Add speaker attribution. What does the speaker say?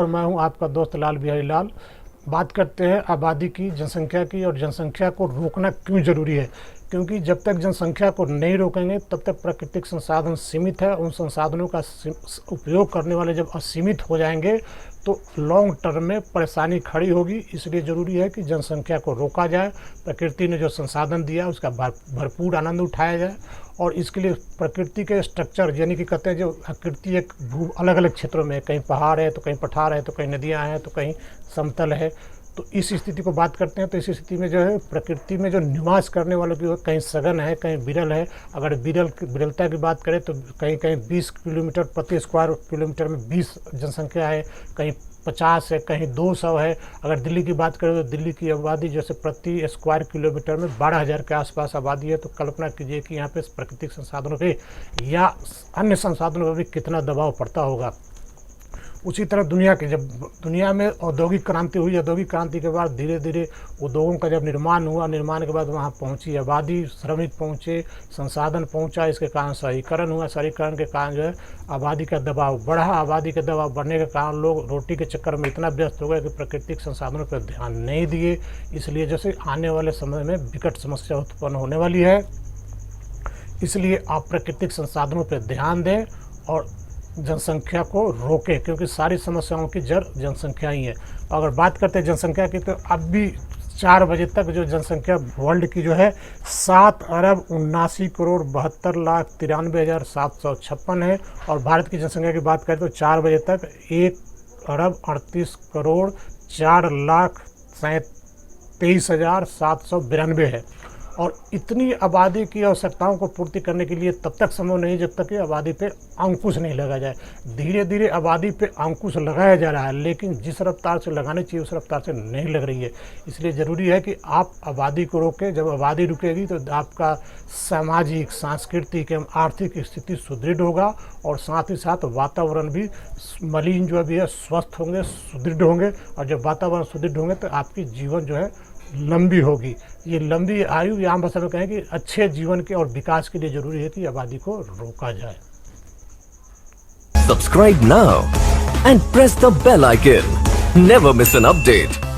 Speaker 1: और मैं हूं आपका दोस्त लाल बिहारी लाल। बात करते हैं आबादी की, जनसंख्या की, और जनसंख्या को रोकना क्यों ज़रूरी है। क्योंकि जब तक जनसंख्या को नहीं रोकेंगे तब तक प्राकृतिक संसाधन सीमित है। उन संसाधनों का उपयोग करने वाले जब असीमित हो जाएंगे तो लॉन्ग टर्म में परेशानी खड़ी होगी। इसलिए ज़रूरी है कि जनसंख्या को रोका जाए, प्रकृति ने जो संसाधन दिया उसका भरपूर आनंद उठाया जाए। और इसके लिए प्रकृति के स्ट्रक्चर, यानी कि कहते हैं जो आकृति एक अलग अलग क्षेत्रों में, कहीं पहाड़ है तो कहीं पठार है तो कहीं नदियाँ हैं तो कहीं समतल है। तो इस स्थिति को बात करते हैं तो इस स्थिति में जो है प्रकृति में जो निवास करने वालों की कहीं सघन है कहीं विरल है। अगर विरलता की बात करें तो कहीं कहीं 20 किलोमीटर प्रति स्क्वायर किलोमीटर में 20 जनसंख्या है, कहीं 50 है, कहीं 200 है। अगर दिल्ली की बात करें तो दिल्ली की आबादी जैसे प्रति स्क्वायर किलोमीटर में 12,000 के आसपास आबादी है। तो कल्पना कीजिए कि यहाँ पे प्राकृतिक संसाधनों पे या अन्य संसाधनों पर भी कितना दबाव पड़ता होगा। उसी तरह जब दुनिया में औद्योगिक क्रांति हुई, औद्योगिक क्रांति के बाद धीरे धीरे उद्योगों का जब निर्माण हुआ, निर्माण के बाद वहाँ पहुँची आबादी, श्रमिक पहुँचे, संसाधन पहुँचा, इसके कारण शहरीकरण हुआ। शहरीकरण के कारण जो है आबादी का दबाव बढ़ा। आबादी के दबाव बढ़ने के कारण लोग रोटी के चक्कर में इतना व्यस्त हो गए कि प्राकृतिक संसाधनों पर ध्यान नहीं दिए। इसलिए जैसे आने वाले समय में विकट समस्या उत्पन्न होने वाली है। इसलिए आप प्राकृतिक संसाधनों पर ध्यान दें और जनसंख्या को रोके, क्योंकि सारी समस्याओं की जड़ जनसंख्या ही है। अगर बात करते हैं जनसंख्या की तो अब भी 4 बजे तक जो जनसंख्या वर्ल्ड की जो है 7,79,72,93,756 है। और भारत की जनसंख्या की बात करें तो 4 बजे तक 1,38,04,23,792 है। और इतनी आबादी की आवश्यकताओं को पूर्ति करने के लिए तब तक संभव नहीं जब तक कि आबादी पे अंकुश नहीं लगा जाए। धीरे धीरे आबादी पे अंकुश लगाया जा रहा है, लेकिन जिस रफ्तार से लगानी चाहिए उस रफ्तार से नहीं लग रही है। इसलिए ज़रूरी है कि आप आबादी को रोकें। जब आबादी रुकेगी तो आपका सामाजिक, सांस्कृतिक एवं आर्थिक स्थिति सुदृढ़ होगा और साथ ही साथ वातावरण भी मलिन जो भी है स्वस्थ होंगे, सुदृढ़ होंगे। और जब वातावरण सुदृढ़ होंगे तो आपकी जीवन जो है लंबी होगी। ये लंबी आयु या आम भाषा में कहें कि अच्छे जीवन के और विकास के लिए जरूरी है कि आबादी को रोका जाए।
Speaker 2: Subscribe now and press the bell icon. Never miss an update.